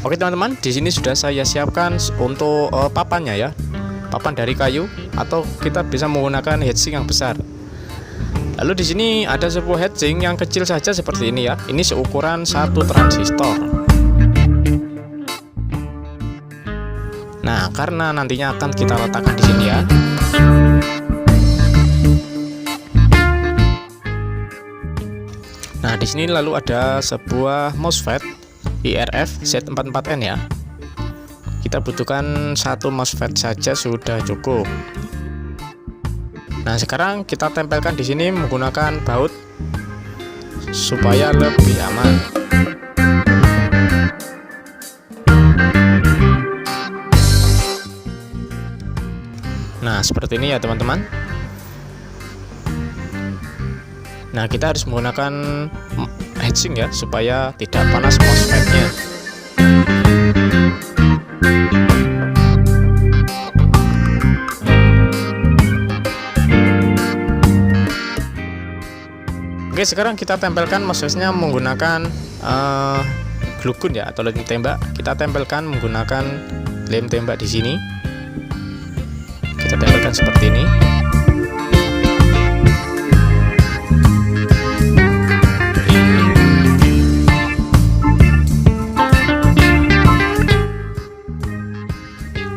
Oke teman-teman, di sini sudah saya siapkan untuk papannya ya, papan dari kayu atau kita bisa menggunakan heatsink yang besar. Lalu di sini ada sebuah heatsink yang kecil saja seperti ini ya. Ini seukuran 1 transistor. Nah, karena nantinya akan kita letakkan di sini ya. Nah, di sini lalu ada sebuah MOSFET IRF Z44N ya. Kita butuhkan 1 MOSFET saja sudah cukup. Nah, sekarang kita tempelkan di sini menggunakan baut supaya lebih aman. Nah, seperti ini ya teman-teman. Nah, kita harus menggunakan heatsink ya supaya tidak panas MOSFET-nya. Oke, sekarang kita tempelkan MOSFET-nya menggunakan glue gun ya atau lem tembak. Kita tempelkan menggunakan lem tembak di sini. Kita tempelkan seperti ini.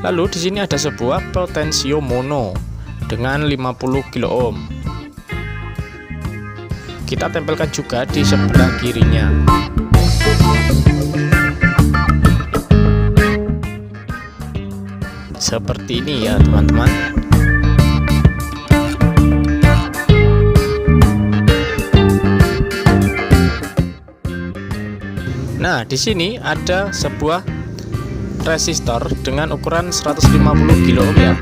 Lalu di sini ada sebuah potentiomono dengan 50 kilo ohm. Kita tempelkan juga di sebelah kirinya. Seperti ini ya teman-teman. Nah, di sini ada sebuah resistor dengan ukuran 150 kilo ohm ya.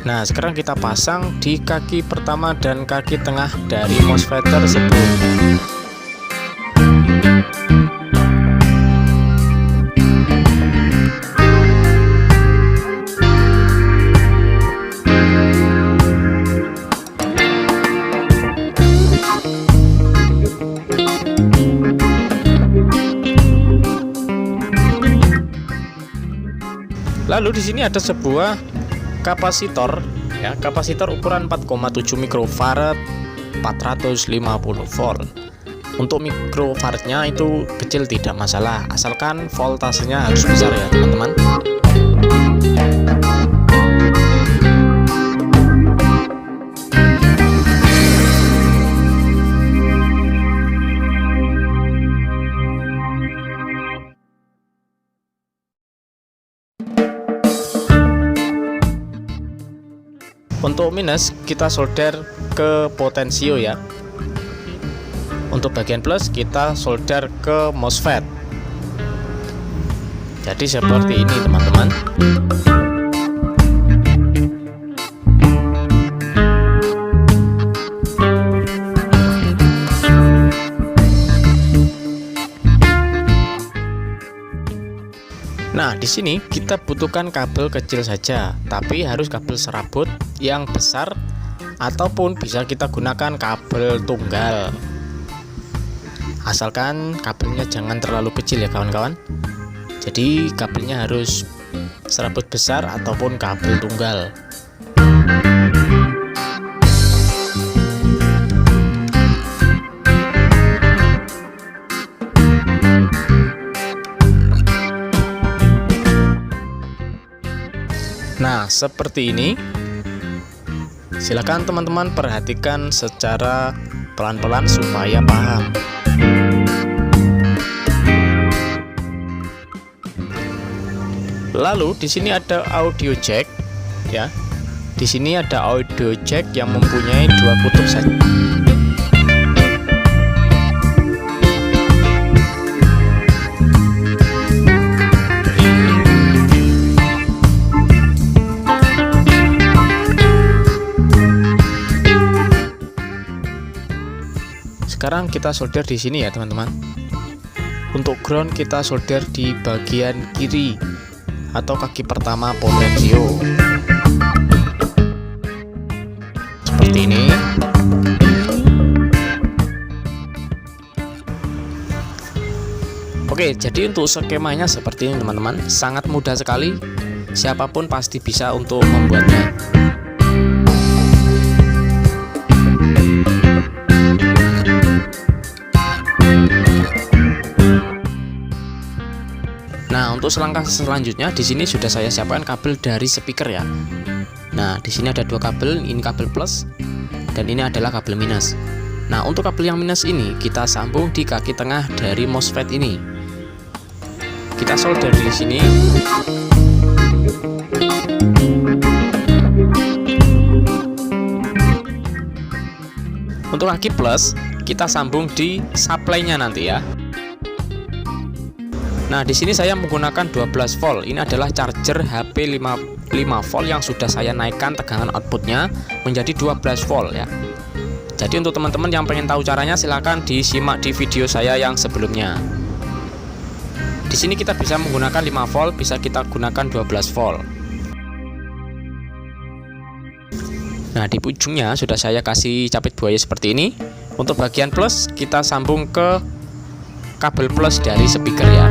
Nah, sekarang kita pasang di kaki pertama dan kaki tengah dari MOSFET tersebut. Lalu di sini ada sebuah kapasitor ya, kapasitor ukuran 4,7 mikrofarad 450 volt. Untuk mikrofaradnya itu kecil tidak masalah, asalkan voltasenya harus besar ya teman-teman. Untuk minus kita solder ke potensio ya. Untuk bagian plus kita solder ke MOSFET. Jadi seperti ini teman-teman. Nah, di sini kita butuhkan kabel kecil saja, tapi harus kabel serabut yang besar ataupun bisa kita gunakan kabel tunggal. Asalkan kabelnya jangan terlalu kecil ya kawan-kawan. Jadi kabelnya harus serabut besar ataupun kabel tunggal. Nah, seperti ini. Silakan teman-teman perhatikan secara pelan-pelan supaya paham. Lalu di sini ada audio jack ya. Di sini ada audio jack yang mempunyai 2 kutub saja. sekarang kita solder di sini ya teman-teman. Untuk ground kita solder di bagian kiri atau kaki pertama potensio seperti ini. Oke, jadi untuk skemanya seperti ini teman-teman, sangat mudah sekali, siapapun pasti bisa untuk membuatnya. Nah, untuk selangkah selanjutnya di sini sudah saya siapkan kabel dari speaker ya. Nah, di sini ada dua kabel, ini kabel plus dan ini adalah kabel minus. Nah, untuk kabel yang minus ini kita sambung di kaki tengah dari MOSFET ini. Kita solder di sini. Untuk kaki plus kita sambung di supply-nya nanti ya. Nah, di sini saya menggunakan 12 volt. Ini adalah charger HP 5 volt yang sudah saya naikkan tegangan outputnya menjadi 12 volt ya. Jadi untuk teman-teman yang pengen tahu caranya, silahkan disimak di video saya yang sebelumnya. Di sini kita bisa menggunakan 5 volt, bisa kita gunakan 12 volt. Nah, di ujungnya sudah saya kasih capit buaya seperti ini. Untuk bagian plus kita sambung ke kabel plus dari speaker ya.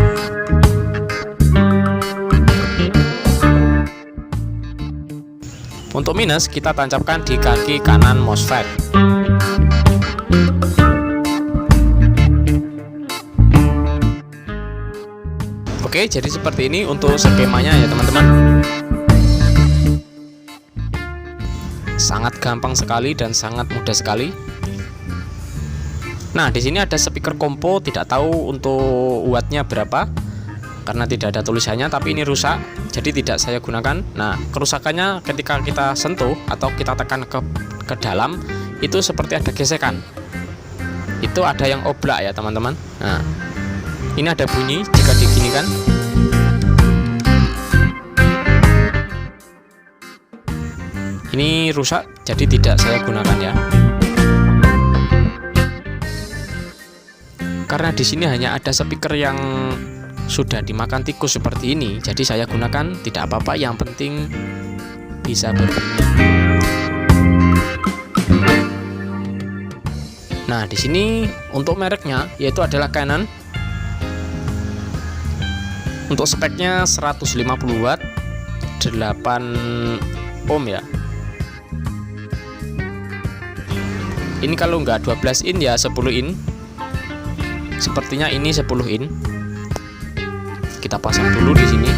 Untuk minus kita tancapkan di kaki kanan MOSFET. Oke, jadi seperti ini untuk skemanya ya teman-teman. Sangat gampang sekali dan sangat mudah sekali. Nah, di sini ada speaker kompo, tidak tahu untuk wattnya berapa karena tidak ada tulisannya, tapi ini rusak, jadi tidak saya gunakan. Nah, kerusakannya ketika kita sentuh atau kita tekan ke dalam itu seperti ada gesekan. Itu ada yang oblak ya teman-teman. Nah, ini ada bunyi jika diginikan. Ini rusak, jadi tidak saya gunakan ya. Karena di sini hanya ada speaker yang sudah dimakan tikus seperti ini, jadi saya gunakan, tidak apa-apa, yang penting bisa berbunyi. Nah, di sini untuk mereknya yaitu adalah Canon. Untuk speknya 150 watt 8 ohm ya. Ini kalau nggak 12 in ya 10 in. Sepertinya ini 10 in. Kita pasang dulu di sini.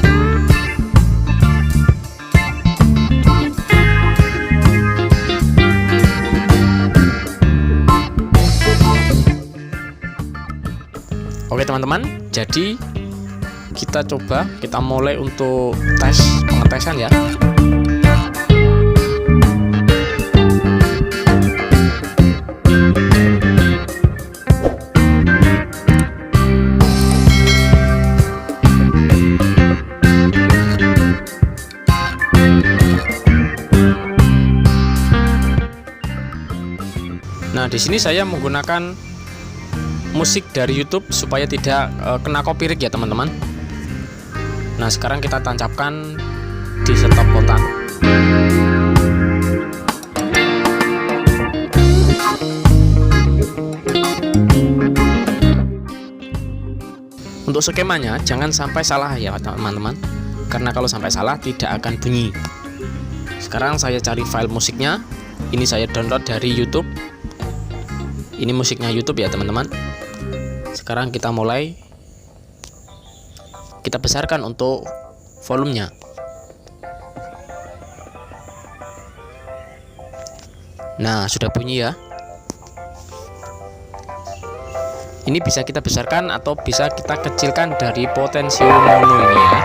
Oke teman-teman, jadi kita coba, kita mulai untuk pengetesan ya. Nah, di sini saya menggunakan musik dari YouTube supaya tidak kena copyright ya teman-teman. Nah, sekarang kita tancapkan di stop kontak. Untuk skemanya jangan sampai salah ya teman-teman, karena kalau sampai salah tidak akan bunyi. Sekarang saya cari file musiknya. Ini saya download dari YouTube. Ini musiknya YouTube ya teman-teman. Sekarang kita mulai, kita besarkan untuk volumenya. Nah, sudah bunyi ya. Ini bisa kita besarkan atau bisa kita kecilkan dari potensio mono ini ya.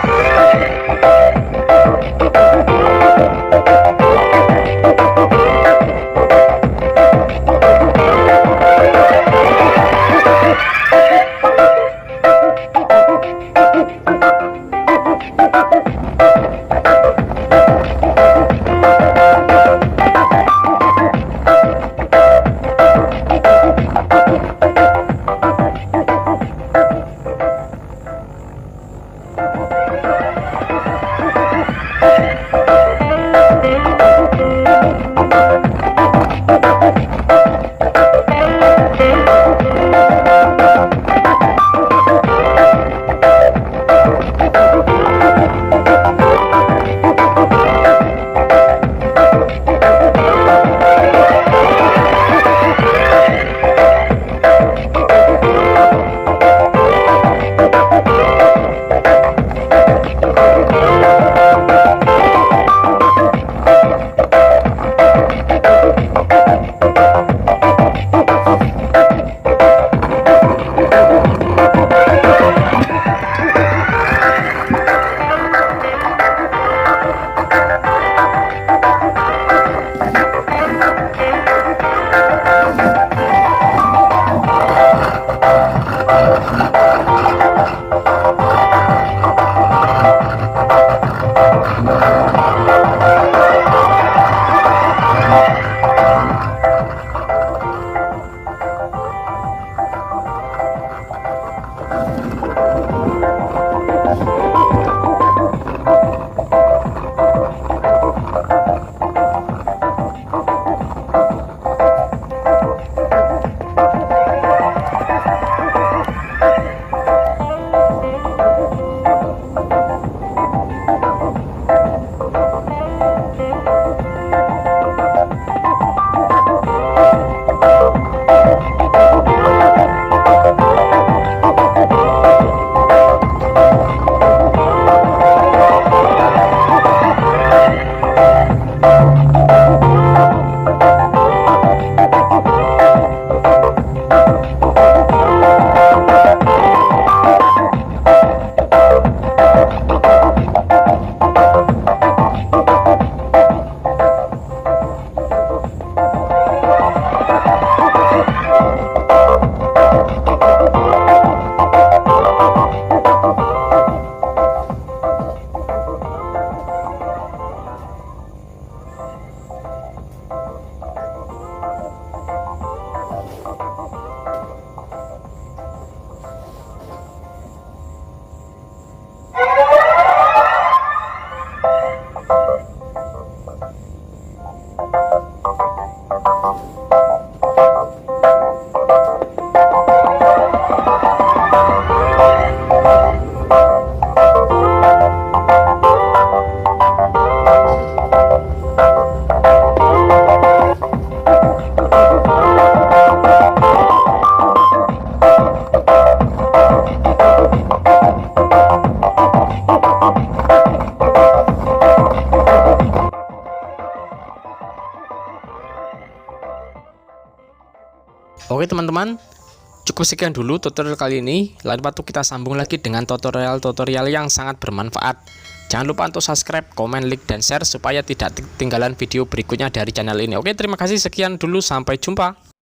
Oke teman-teman, cukup sekian dulu tutorial kali ini. Lain waktu kita sambung lagi dengan tutorial-tutorial yang sangat bermanfaat. Jangan lupa untuk subscribe, komen, like, dan share supaya tidak ketinggalan video berikutnya dari channel ini. Oke, terima kasih, sekian dulu, sampai jumpa.